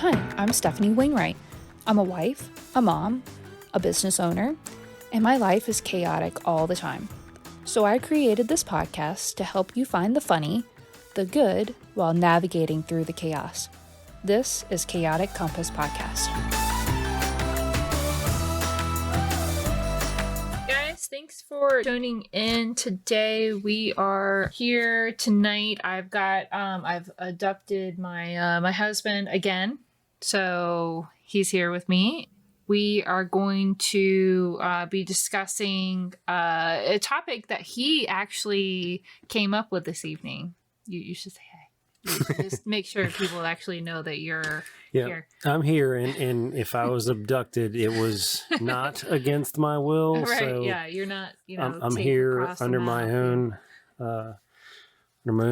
Hi, I'm Stephanie Wainwright. I'm a wife, a mom, a business owner, and my life is chaotic all the time. So I created this podcast to help you find the funny, the good, while navigating through the chaos. This is Chaotic Compass Podcast. Guys, thanks for tuning in today. We are here tonight. I've abducted my husband again, so he's here with me. We are going to be discussing a topic that he actually came up with this evening. You should say hey. Just make sure people actually know that you're here. I'm here, and if I was abducted, it was not against my will. Right? So yeah, you're not. I'm here under my own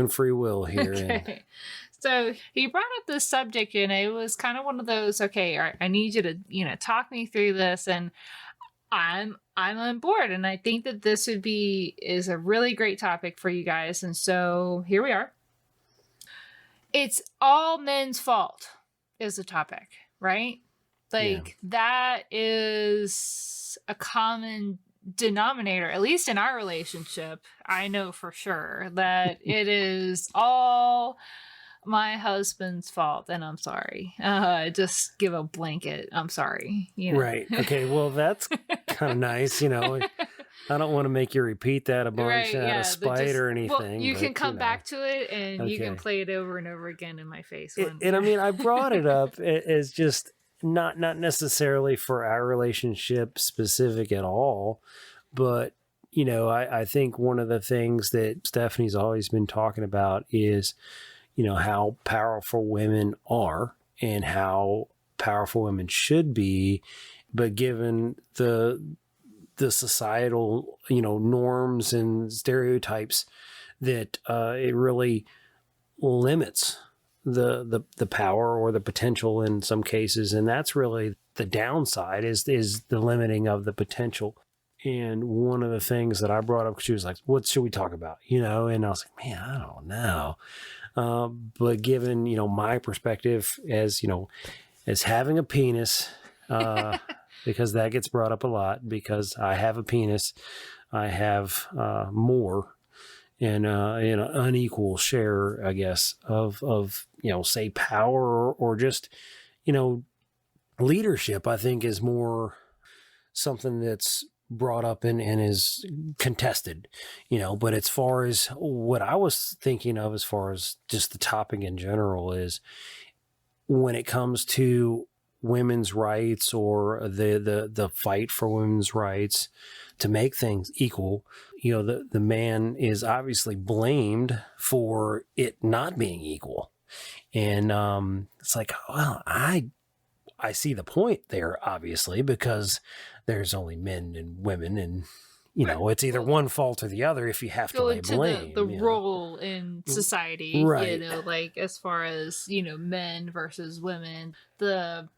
free will here. Okay. So he brought up this subject, and it was kind of one of those. Okay, all right, I need you to talk me through this, and I'm on board, and I think that this is a really great topic for you guys, and so here we are. It's all men's fault is the topic, right? That is a common denominator, at least in our relationship. I know for sure that it is all my husband's fault, and I'm sorry. Just give a blanket. I'm sorry. Right. Okay. Well, that's kind of nice. I don't want to make you repeat that a bunch out of spite or anything. Well, you can come back to it, and you can play it over and over again in my face. And I mean, I brought it up as just not necessarily for our relationship specific at all, but I think one of the things that Stephanie's always been talking about is, how powerful women are and how powerful women should be, but given the societal, norms and stereotypes that it really limits the power or the potential in some cases. And that's really the downside is the limiting of the potential. And one of the things that I brought up, she was like, what should we talk about? And I was like, man, I don't know. But given, my perspective as having a penis, because that gets brought up a lot, because I have a penis, I have more in an unequal share, I guess, of say power or just, leadership, I think is more something that's brought up and is contested, but as far as what I was thinking of, as far as just the topic in general, is when it comes to women's rights or the fight for women's rights to make things equal, the man is obviously blamed for it not being equal. And it's like, well, I see the point there, obviously, because there's only men and women, and it's either one fault or the other if you have to lay blame. The role in society, right? As far as men versus women, the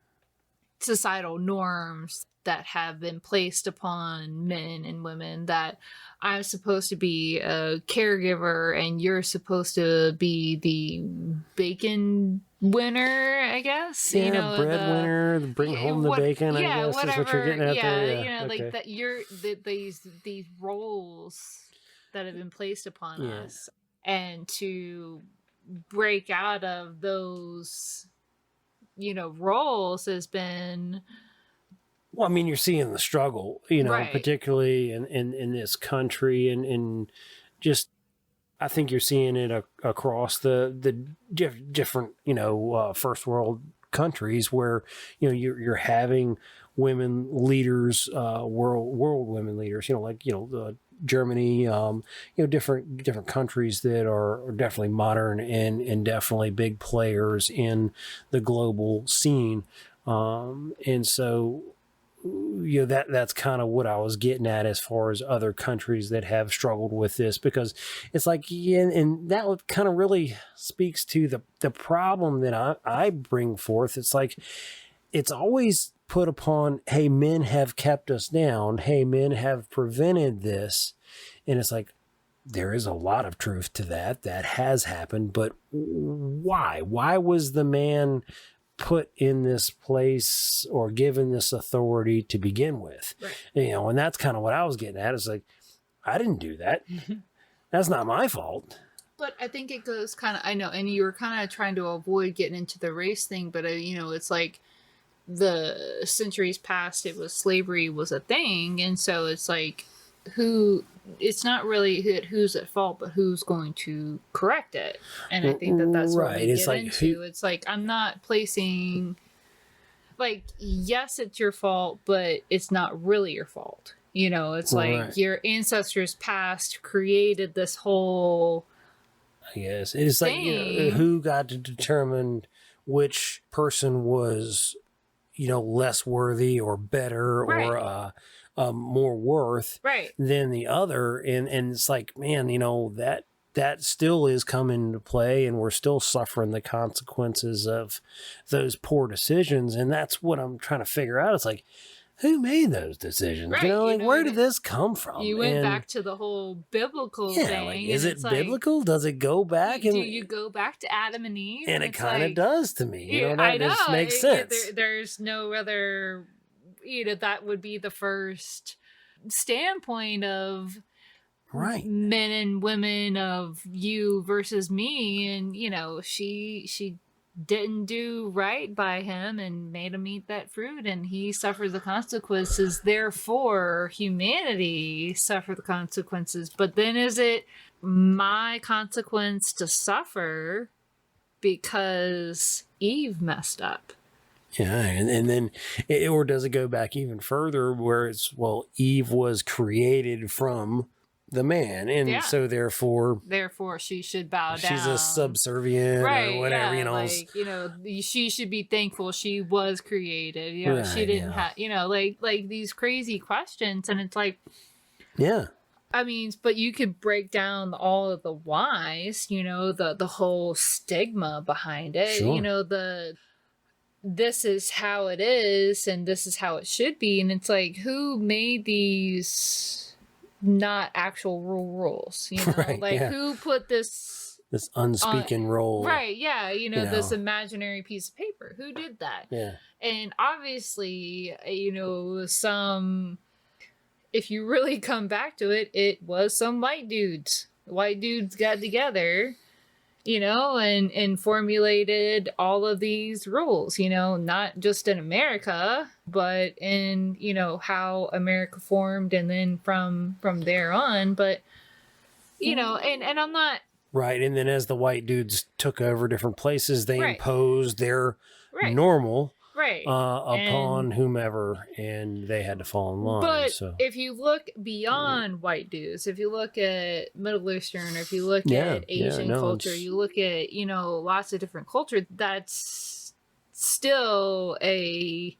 societal norms that have been placed upon men and women, that I'm supposed to be a caregiver and you're supposed to be the bacon winner, I guess. Breadwinner, bring home the bacon. I guess whatever. Is what you're getting at there. Like that. These roles that have been placed upon us, and to break out of those roles has been. Well, I mean, you're seeing the struggle, right. Particularly in this country, and just, I think you're seeing it across the different, first world countries where, you're having women leaders, world women leaders, Germany, different countries that are definitely modern and definitely big players in the global scene. And so, that's kind of what I was getting at as far as other countries that have struggled with this, because it's like, and that kind of really speaks to the problem that I bring forth. It's like, it's always put upon, hey, men have kept us down. Hey, men have prevented this. And it's like, there is a lot of truth to that has happened, but why? Why was the man put in this place or given this authority to begin with. Right. You know, and that's kind of what I was getting at. It's like, I didn't do that. That's not my fault. But I think it goes kind of, I know, and you were kind of trying to avoid getting into the race thing, but you know, it's like the centuries past, it was slavery was a thing. And so it's like, it's not really who's at fault, but who's going to correct it. And I think that's what we get into. It's like, I'm not placing, like, yes, it's your fault, but it's not really your fault. You know, it's like your ancestors past created this whole, I guess it's like, you know, who got to determine which person was, you know, less worthy or better or more worth than the other. And it's like, man, you know, that still is coming into play, and we're still suffering the consequences of those poor decisions. And that's what I'm trying to figure out. It's like, who made those decisions? Right, you know, like, where did this come from? You went back to the whole biblical thing. Like, is it biblical? Like, does it go back? Do you go back to Adam and Eve? And it kind of does to me. You know, that just makes sense. There's no other, you know, that would be the first standpoint of men and women, of you versus me. And, you know, she didn't do right by him and made him eat that fruit, and he suffered the consequences. Therefore, humanity suffered the consequences. But then is it my consequence to suffer because Eve messed up? Yeah, and then, or does it go back even further where it's, well, Eve was created from the man, and so therefore she should bow down. She's a subservient or whatever, you know. Like, you know, she should be thankful she was created. You know, she didn't have, you know, like these crazy questions, and it's like, I mean, but you could break down all of the whys, you know, the whole stigma behind it, you know, this is how it is and this is how it should be, and it's like, who made these not actual rules, you know, who put this unspoken rule, you know, this imaginary piece of paper, who did that? And obviously, you know, if you really come back to it, it was some white dudes got together, you know, and formulated all of these rules, you know, not just in America, but in, you know, how America formed, and then from there on. But, you know, and I'm not... Right, and then as the white dudes took over different places, they imposed their normal upon whomever, and they had to fall in line. But if you look beyond white dudes, if you look at Middle Eastern, or if you look at Asian culture, you look at, you know, lots of different culture, that's still a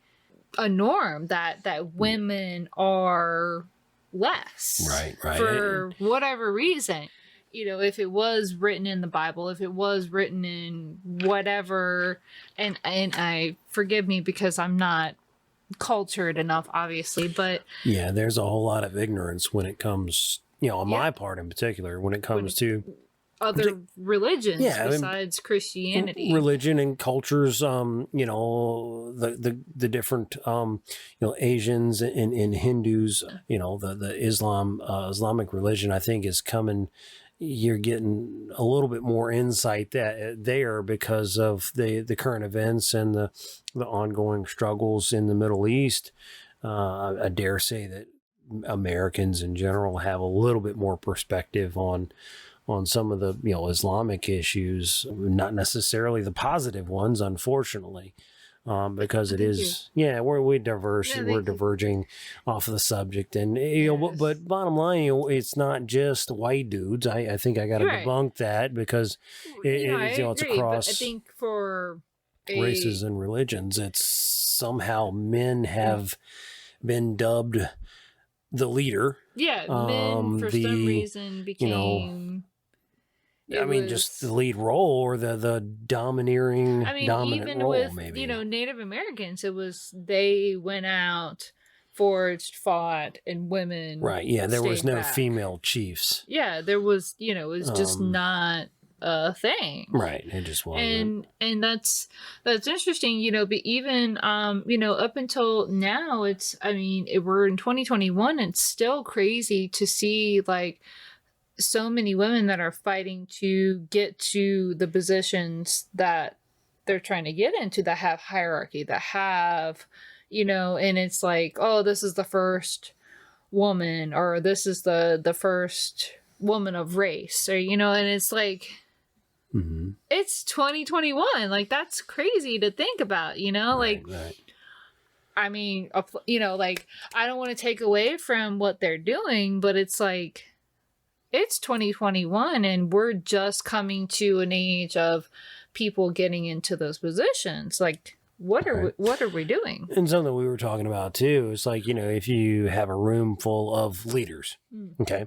norm that women are less. Right. For whatever reason. You know, if it was written in the Bible, if it was written in whatever, and I forgive me because I'm not cultured enough, obviously, but there's a whole lot of ignorance when it comes, you know, on my part in particular, when it comes to other religions besides Christianity, religion and cultures. You know, the different you know, Asians and Hindus. You know, the Islamic religion, I think, is coming. You're getting a little bit more insight there because of the current events and the ongoing struggles in the Middle East. I dare say that Americans in general have a little bit more perspective on some of the, you know, Islamic issues, not necessarily the positive ones, unfortunately. Because it is, we're diverse, we're diverging off of the subject, and you know, but bottom line, you know, it's not just white dudes. I think I got to debunk that, because it's across. But I think for races and religions, it's somehow men have been dubbed the leader. Men for some reason became. You know, just the lead role, or the domineering, dominant even role, with, maybe. You know, Native Americans, it was, they went out, forged, fought, and women. Right, there was no back. female chiefs. There was, you know, it was just not a thing. Right. It just wasn't. And that's interesting, but even up until now, we're in 2021. It's still crazy to see like so many women that are fighting to get to the positions that they're trying to get into, that have hierarchy, that have, and it's like, oh, this is the first woman, or this is the first woman of race, or, and it's like, it's 2021. Like, that's crazy to think about, like, right. I mean, like, I don't want to take away from what they're doing, but it's like, it's 2021 and we're just coming to an age of people getting into those positions. Like, what are we doing? And something we were talking about too is like, if you have a room full of leaders, okay,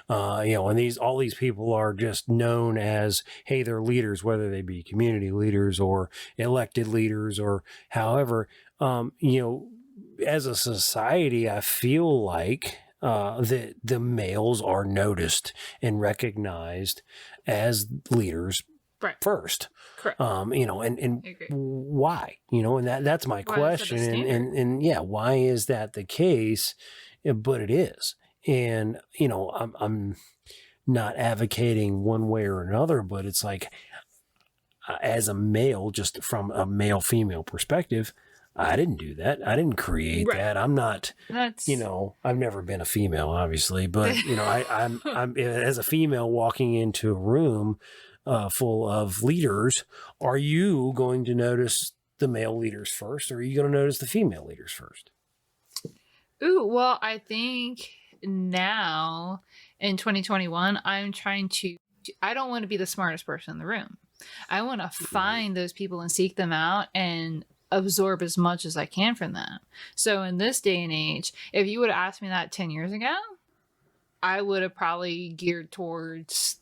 and all these people are just known as, hey, they're leaders, whether they be community leaders or elected leaders or however, as a society, I feel like that the males are noticed and recognized as leaders first. Correct. And why, and that's my question. And yeah, why is that the case? But it is. And, I'm not advocating one way or another, but it's like, as a male, just from a male female perspective, I didn't do that. I didn't create that. I'm not, I've never been a female, obviously, but I'm as a female walking into a room full of leaders, are you going to notice the male leaders first, or are you going to notice the female leaders first? Ooh, well, I think now in 2021, I don't want to be the smartest person in the room. I want to find those people and seek them out and absorb as much as I can from them. So in this day and age, if you would have asked me that 10 years ago, I would have probably geared towards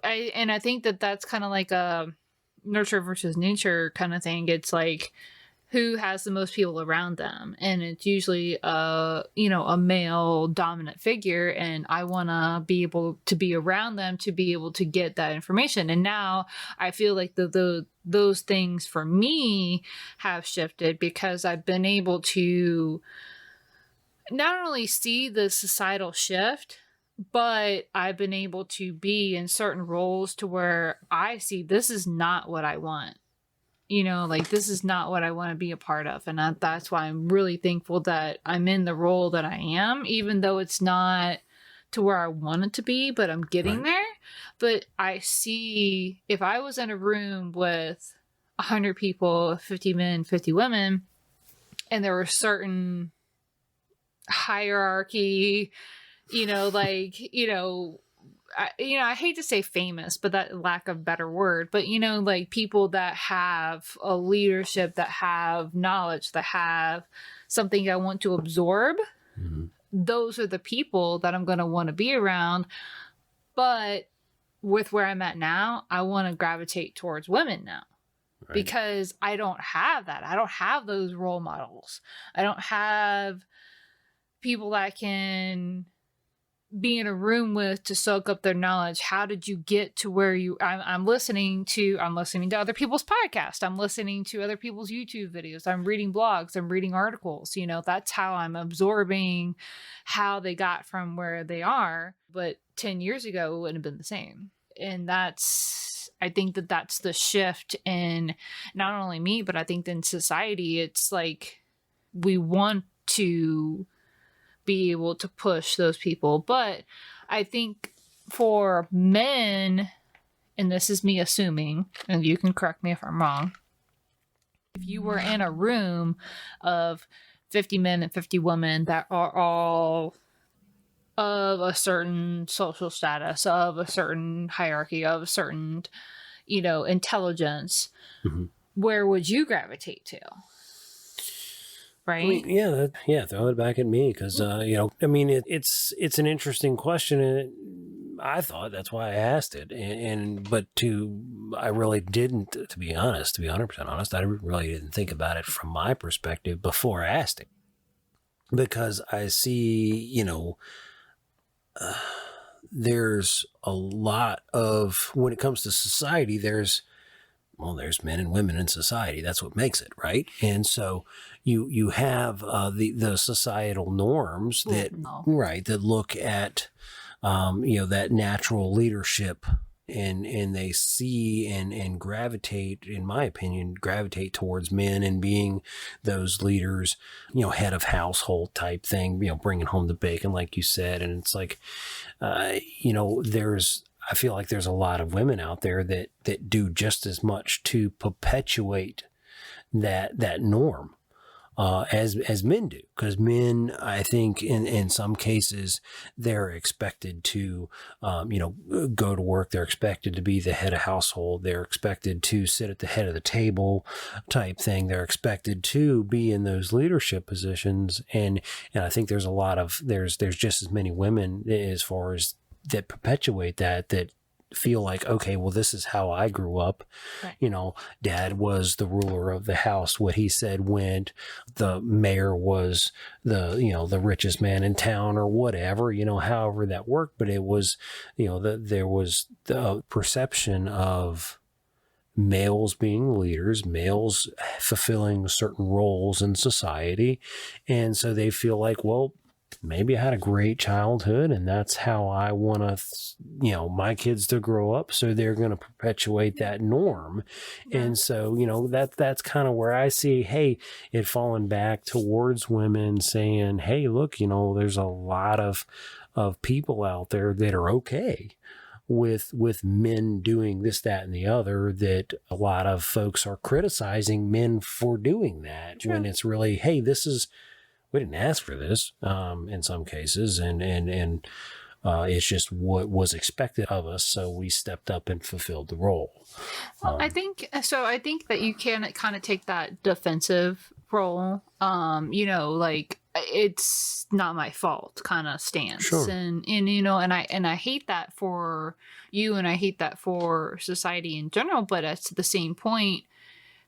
I think that's kind of like a nurture versus nature kind of thing. It's like, who has the most people around them? And it's usually a male dominant figure. And I want to be able to be around them to be able to get that information. And now I feel like those things for me have shifted, because I've been able to not only see the societal shift, but I've been able to be in certain roles to where I see this is not what I want. Like, this is not what I want to be a part of. And that's why I'm really thankful that I'm in the role that I am, even though it's not to where I want it to be, but I'm getting there. But I see, if I was in a room with 100 people, 50 men, 50 women, and there were certain hierarchy, I hate to say famous, but that lack of better word, but like people that have a leadership, that have knowledge, that have something I want to absorb. Those are the people that I'm going to want to be around. But with where I'm at now, I want to gravitate towards women now. Because I don't have that. I don't have those role models. I don't have people that I can be in a room with to soak up their knowledge. How did you get to where I'm listening to other people's podcasts. I'm listening to other people's YouTube videos. I'm reading blogs. I'm reading articles. That's how I'm absorbing how they got from where they are. But 10 years ago, it wouldn't have been the same. And I think that's the shift in not only me, but I think in society. It's like, we want to be able to push those people. But I think for men, and this is me assuming, and you can correct me if I'm wrong, if you were in a room of 50 men and 50 women that are all of a certain social status, of a certain hierarchy, of a certain, intelligence, where would you gravitate to? Right? Throw it back at me, because it's an interesting question, and I thought that's why I asked it. I really didn't, to be 100% honest, I really didn't think about it from my perspective before I asked it, because I see, there's a lot of, when it comes to society, there's men and women in society. That's what makes it, right? And so you have the societal norms that, right, that look at, that natural leadership, and they see and gravitate, in my opinion, towards men and being those leaders, head of household type thing, bringing home the bacon, like you said. And it's like, I feel like there's a lot of women out there that do just as much to perpetuate that norm as men do, because men, I think in some cases, they're expected to, go to work. They're expected to be the head of household. They're expected to sit at the head of the table type thing. They're expected to be in those leadership positions. And I think there's there's just as many women as far as that perpetuate that feel like, okay, well, this is how I grew up. Right. Dad was the ruler of the house. What he said went. The mayor was the richest man in town, or whatever, however that worked. But it was, there was the perception of males being leaders, males fulfilling certain roles in society. And so they feel like, well, maybe I had a great childhood, and that's how I want to, my kids to grow up. So they're going to perpetuate that norm. Yeah. And so, that's kind of where I see, hey, it falling back towards women saying, hey, look, there's a lot of people out there that are okay with men doing this, that, and the other, that a lot of folks are criticizing men for doing that. True. When it's really, hey, we didn't ask for this in some cases, and it's just what was expected of us. So we stepped up and fulfilled the role. Well, I think that you can kind of take that defensive role, like it's not my fault kind of stance. Sure. And I hate that for you, and I hate that for society in general. But at the same point,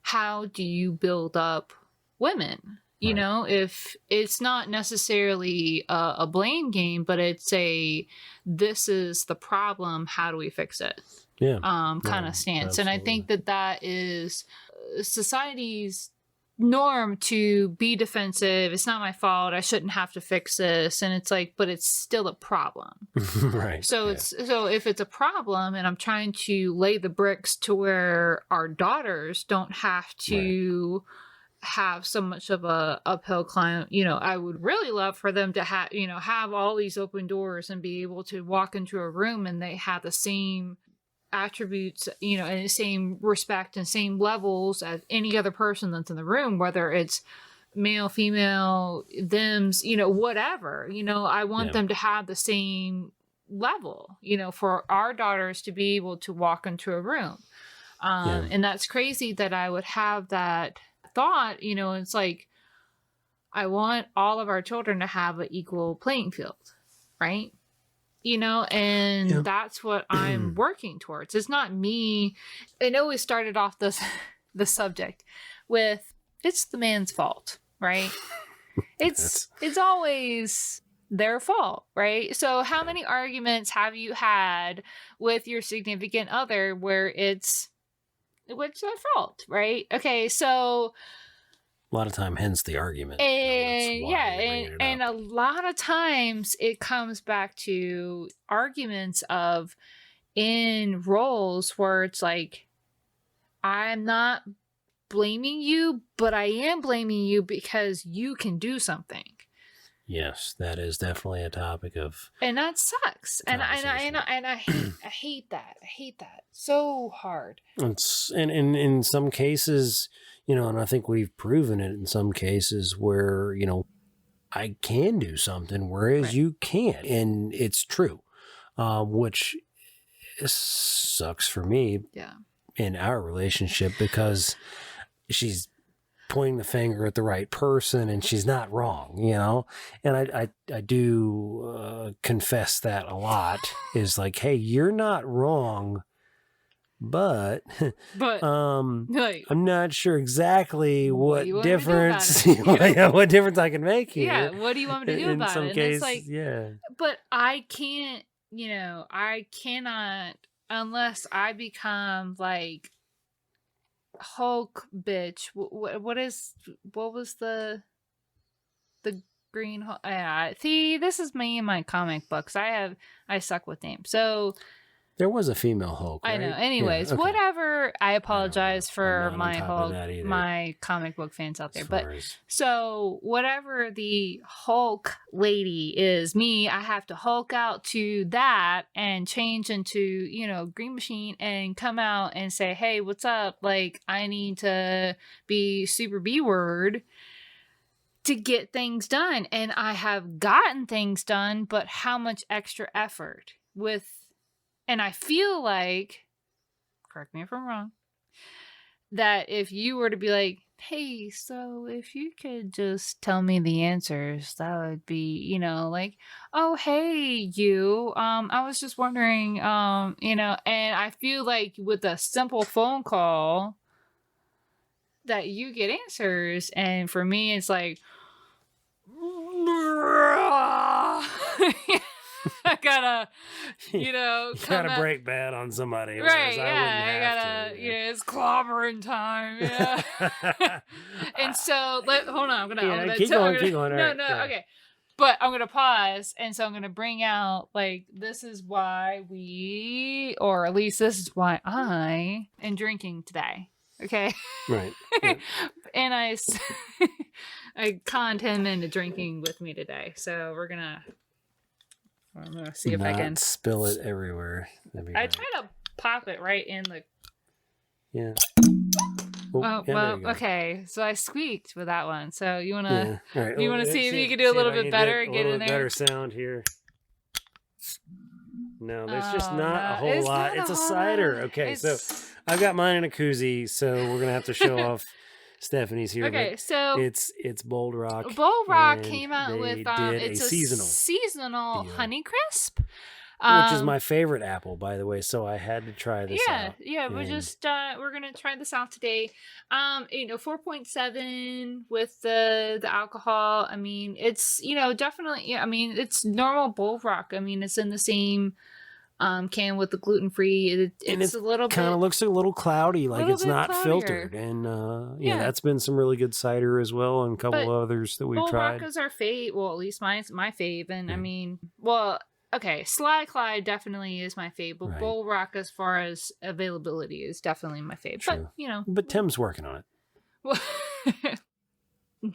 how do you build up women? If it's not necessarily a blame game, but it's this is the problem, how do we fix it? Yeah. Kind of stance. Absolutely. And I think that is society's norm, to be defensive. It's not my fault. I shouldn't have to fix this. And it's like, but it's still a problem. Right. So so if it's a problem, and I'm trying to lay the bricks to where our daughters don't have to... Right. have so much of a uphill climb, I would really love for them to have all these open doors and be able to walk into a room and they have the same attributes, and the same respect and same levels as any other person that's in the room, whether it's male, female, thems, whatever, I want them to have the same level, for our daughters to be able to walk into a room. And that's crazy that I would have that thought, it's like, I want all of our children to have an equal playing field, right? And that's what I'm working towards. It's not me. I know we started off the subject with, it's the man's fault, right? It's always their fault, right? So how many arguments have you had with your significant other where it's their fault, right? Okay, so a lot of time, hence the argument. And and a lot of times it comes back to arguments of in roles where it's like, I'm not blaming you, but I am blaming you because you can do something. Yes, that is definitely a topic of, and that sucks. And I hate that. I hate that so hard. It's and in some cases, and I think we've proven it in some cases where I can do something, whereas you can't, and it's true, which sucks for me. Yeah. In our relationship, because she's pointing the finger at the right person and she's not wrong, and I do confess that a lot, is like, hey, you're not wrong, but I'm not sure exactly what difference what difference I can make here. Yeah, what do you want me to do about it? In some cases, it's like, but I can't I cannot, unless I become like Hulk bitch. What was the green Hulk? See, this is me in my comic books. I suck with names. So There was a female Hulk, right? I know. Anyways, Yeah, okay. whatever. I apologize for I'm not on my top of Hulk, that either, my comic book fans out there. as But far as- so whatever the Hulk lady is, me, I have to Hulk out to that and change into, Green Machine and come out and say, hey, what's up? Like, I need to be super B word to get things done. And I have gotten things done, but how much extra effort and I feel like, correct me if I'm wrong, that if you were to be like, hey, so if you could just tell me the answers, that would be, like, oh, hey, you, I was just wondering, and I feel like with a simple phone call that you get answers. And for me, it's like, I gotta, you gotta break bad on somebody, right? Yeah, It's clobbering time, yeah. And so, hold on, I'm gonna keep going. No, okay. But I'm gonna pause, and so I'm gonna bring out like this is why or at least this is why I am drinking today. Okay. Right. Yeah. And I conned him into drinking with me today, so I'm gonna see if I can spill it everywhere. I try to pop it right in the. Yeah. Okay. So I squeaked with that one. So you wanna, right. you wanna see if you can do a little bit better and get in there. Better sound here. No, there's just not a whole lot. It's a cider. Okay, so I've got mine in a koozie, so we're gonna have to show off Stephanie's here. Okay, so it's Bold Rock. Bold Rock came out with it's a seasonal Honeycrisp. Which is my favorite apple, by the way. So I had to try this out. Yeah. We're gonna try this out today. 4.7 with the alcohol. I mean, it's definitely. Yeah, I mean, it's normal Bold Rock. I mean, it's in the same can with the gluten free. It's a little bit kind of looks a little cloudy, like it's not cloudier. filtered. And that's been some really good cider as well, and a couple of others that we've tried. Bold Rock is our fave. Well, at least my fave. And I mean, okay, Sly Clyde definitely is my fave, but Bold Rock, as far as availability, is definitely my fave. True. But but Tim's working on it. Well,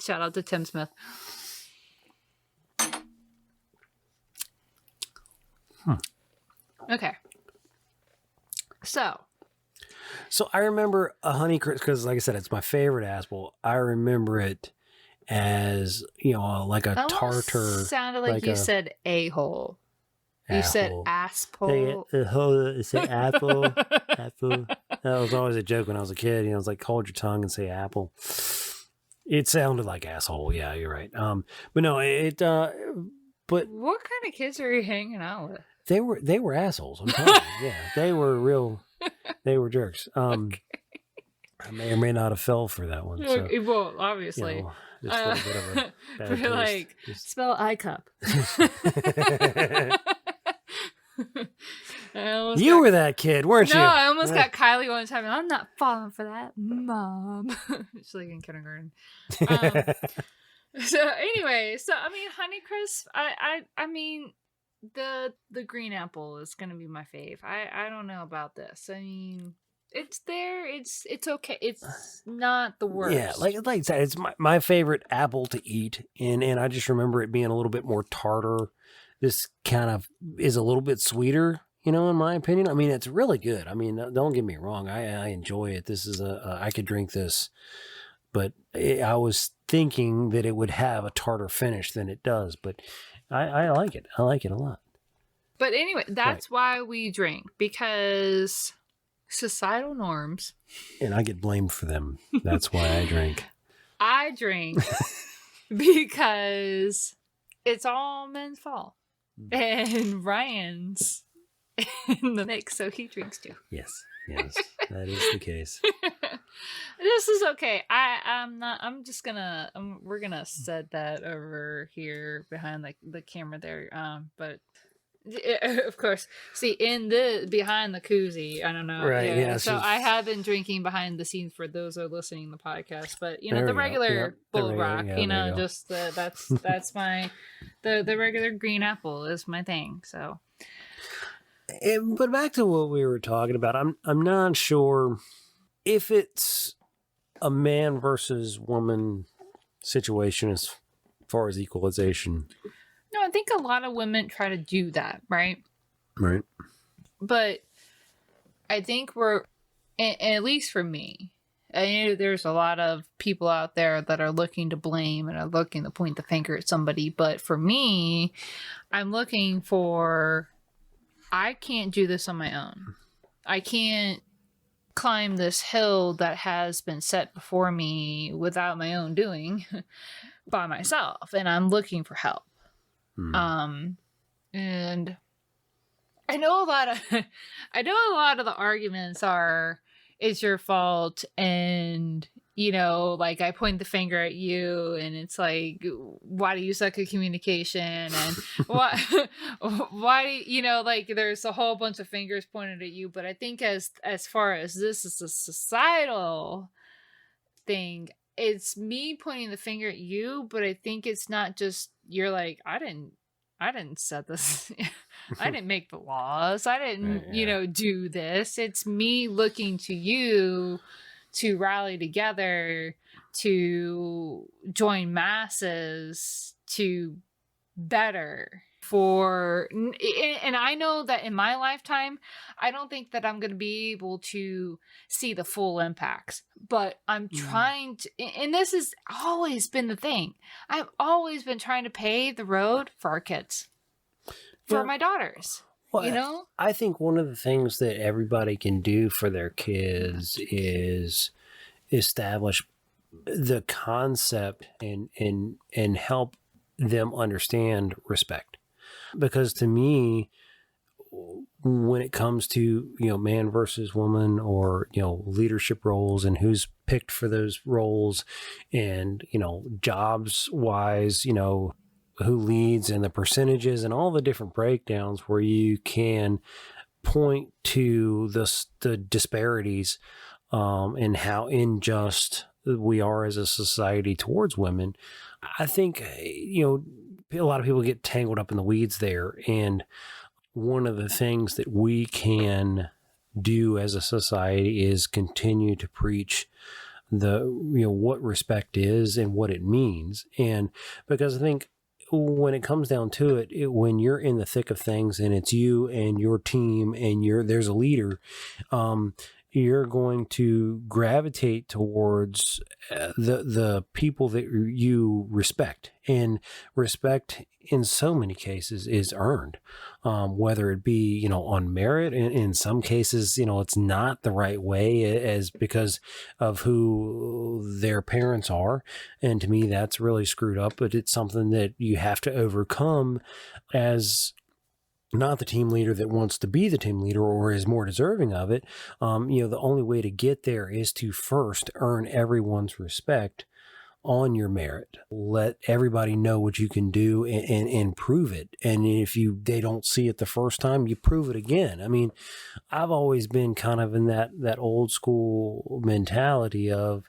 shout out to Tim Smith. Okay, so I remember a Honeycrisp because, like I said, it's my favorite apple. I remember it as like a tartar. Sounded like you said a-hole. You said asshole. Say apple. Apple. That was always a joke when I was a kid. It was like, hold your tongue and say apple. It sounded like asshole. Yeah, you're right. But no, but what kind of kids are you hanging out with? They were assholes. I'm telling you. Yeah, they were jerks. Okay. I may or may not have fell for that one. So, well, obviously. Just a little bit of a bad taste. Like, spell iCup. You were that kid, weren't you? No, I almost got Kylie one time. I'm not falling for that, Mom. She's like in kindergarten. So anyway, I mean, Honeycrisp. I mean, the green apple is gonna be my fave. I don't know about this. I mean, it's there. It's okay. It's not the worst. Yeah, like I said, it's my favorite apple to eat, and I just remember it being a little bit more tartar. This kind of is a little bit sweeter, in my opinion. I mean, it's really good. I mean, don't get me wrong. I enjoy it. This is I could drink this, but I was thinking that it would have a tartar finish than it does, but I like it. I like it a lot. But anyway, that's why we drink, because societal norms. And I get blamed for them. That's why I drink. I drink because it's all men's fault. And Ryan's in the mix, so he drinks too. Yes, that is the case. This is okay. We're gonna set that over here behind the camera there. But Of course. See, behind the koozie, I don't know. Right, yeah, So she's- I have been drinking behind the scenes for those who are listening to the podcast, but There the we go. regular Yep, the Bull regular- Rock, yeah, there you go. just that's my the regular green apple is my thing. So But back to what we were talking about, I'm not sure if it's a man versus woman situation as far as equalization. no, I think a lot of women try to do that, right? Right. But I think at least for me, I know there's a lot of people out there that are looking to blame and are looking to point the finger at somebody. But for me, I'm looking for, I can't do this on my own. I can't climb this hill that has been set before me without my own doing by myself. And I'm looking for help. And I know a lot of the arguments are, it's your fault, and like I point the finger at you, and it's like, why do you suck at communication, and why like there's a whole bunch of fingers pointed at you. But I think as far as this is a societal thing, it's me pointing the finger at you, but I think it's not just you're like, I didn't set this. I didn't make the laws. I didn't, do this. It's me looking to you to rally together, to join masses, to better and I know that in my lifetime, I don't think that I'm going to be able to see the full impacts, but I'm trying to, and this has always been the thing. I've always been trying to pave the road for our kids, for my daughters, I think one of the things that everybody can do for their kids is establish the concept and help them understand respect. Because to me, when it comes to, man versus woman, or, leadership roles and who's picked for those roles, and, jobs wise, who leads and the percentages and all the different breakdowns where you can point to the disparities and how unjust we are as a society towards women. I think, a lot of people get tangled up in the weeds there. And one of the things that we can do as a society is continue to preach what respect is and what it means. And because I think when it comes down to it, when you're in the thick of things and it's you and your team and there's a leader, you're going to gravitate towards the people that you respect. And respect in so many cases is earned, whether it be, on merit. In some cases, it's not the right way as because of who their parents are. And to me, that's really screwed up, but it's something that you have to overcome as not the team leader that wants to be the team leader or is more deserving of it. The only way to get there is to first earn everyone's respect on your merit. Let everybody know what you can do and prove it. And if they don't see it the first time, you prove it again. I mean, I've always been kind of in that old school mentality of,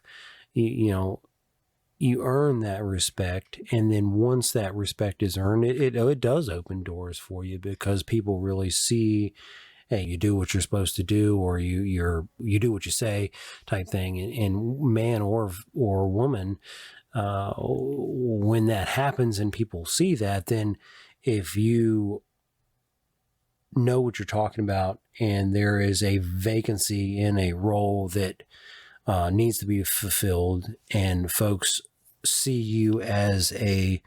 you earn that respect, and then once that respect is earned, it does open doors for you, because people really see, hey, you do what you're supposed to do, or you do what you say, type thing. And man or woman, when that happens and people see that, then if you know what you're talking about and there is a vacancy in a role that needs to be fulfilled, and folks see you as a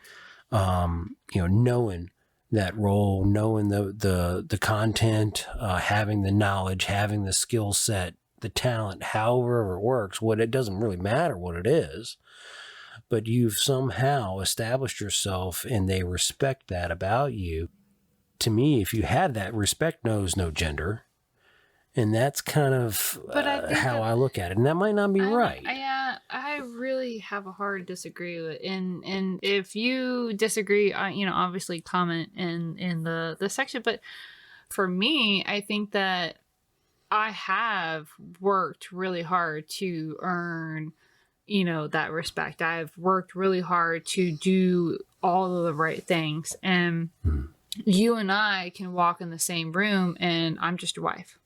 knowing that role, knowing the content, having the knowledge, having the skill set, the talent, however it works, it doesn't really matter what it is, but you've somehow established yourself and they respect that about you. To me, if you have that, respect knows no gender. And that's kind of how I look at it. And that might not be right. Yeah, I really have a hard disagree with, and if you disagree, obviously comment in the section. But for me, I think that I have worked really hard to earn, that respect. I've worked really hard to do all of the right things. And you and I can walk in the same room and I'm just your wife.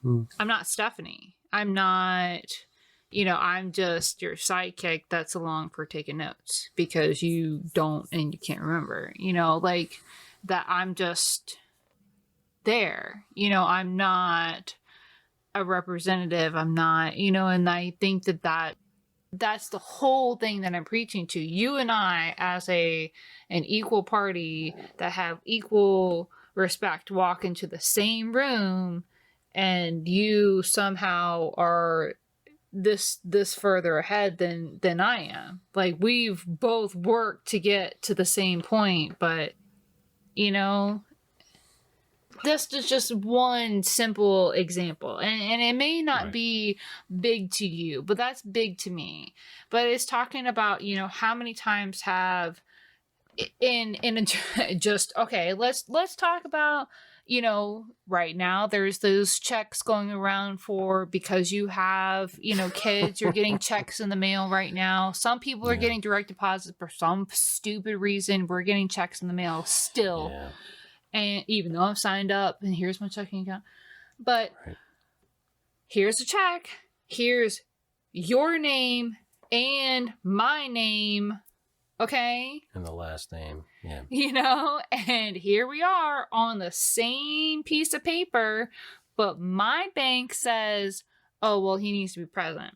I'm not Stephanie. I'm not, I'm just your sidekick that's along for taking notes because you don't and you can't remember, like that. I'm just there, I'm not a representative. I'm not, and I think that's the whole thing that I'm preaching to. You and I, as an equal party that have equal respect, walk into the same room, and you somehow are this further ahead than I am. Like, we've both worked to get to the same point, but this is just one simple example, and it may not be big to you, but that's big to me. But it's talking about, how many times have in a, just, okay, let's talk about, right now there's those checks going around because you have, kids, you're getting checks in the mail right now. Some people are getting direct deposits for some stupid reason. We're getting checks in the mail still. Yeah. And even though I'm signed up and here's my checking account, but here's a check, here's your name and my name, okay? And the last name, yeah. And here we are on the same piece of paper, but my bank says, oh, well, he needs to be present.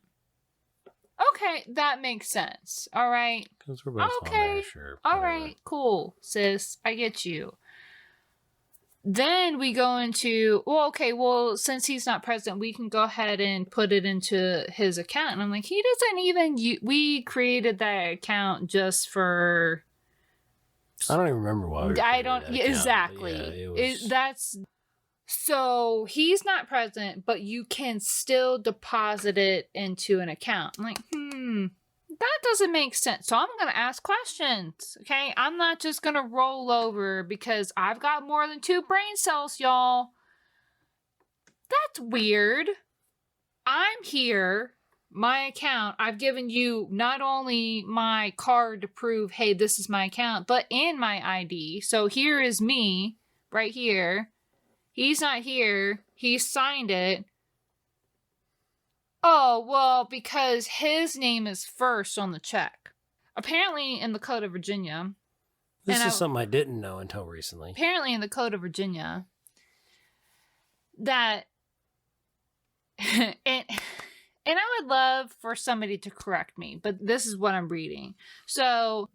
Okay, that makes sense. All right. Because we're both on there, sure. All right, cool, sis. I get you. Then we go into, since he's not present, we can go ahead and put it into his account. And I'm like, he doesn't even, we created that account just for... I don't even remember why. Exactly. Yeah, so he's not present, but you can still deposit it into an account. I'm like, that doesn't make sense. So I'm going to ask questions, okay? I'm not just going to roll over because I've got more than 2 brain cells, y'all. That's weird. I'm here, my account. I've given you not only my card to prove, hey, this is my account, but and my ID. So here is me right here. He's not here. He signed it. Oh, well, because his name is first on the check. Apparently in the Code of Virginia. This is something I didn't know until recently. Apparently in the Code of Virginia, that, and I would love for somebody to correct me, but this is what I'm reading. So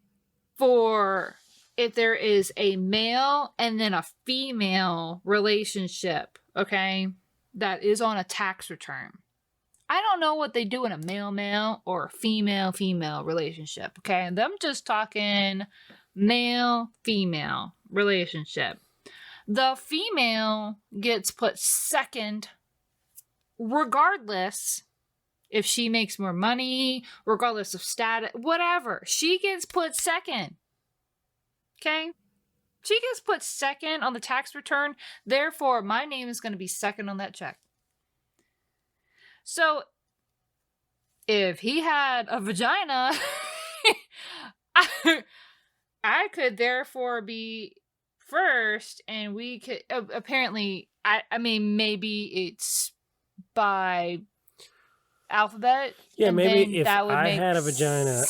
if there is a male and then a female relationship, okay, that is on a tax return. I don't know what they do in a male-male or female-female relationship, okay? And I'm just talking male-female relationship. The female gets put second regardless if she makes more money, regardless of status, whatever. She gets put second, okay? She gets put second on the tax return. Therefore, my name is going to be second on that check. So, if he had a vagina, I could therefore be first, and we could, apparently, I mean, maybe it's by alphabet. Yeah, maybe if I had a vagina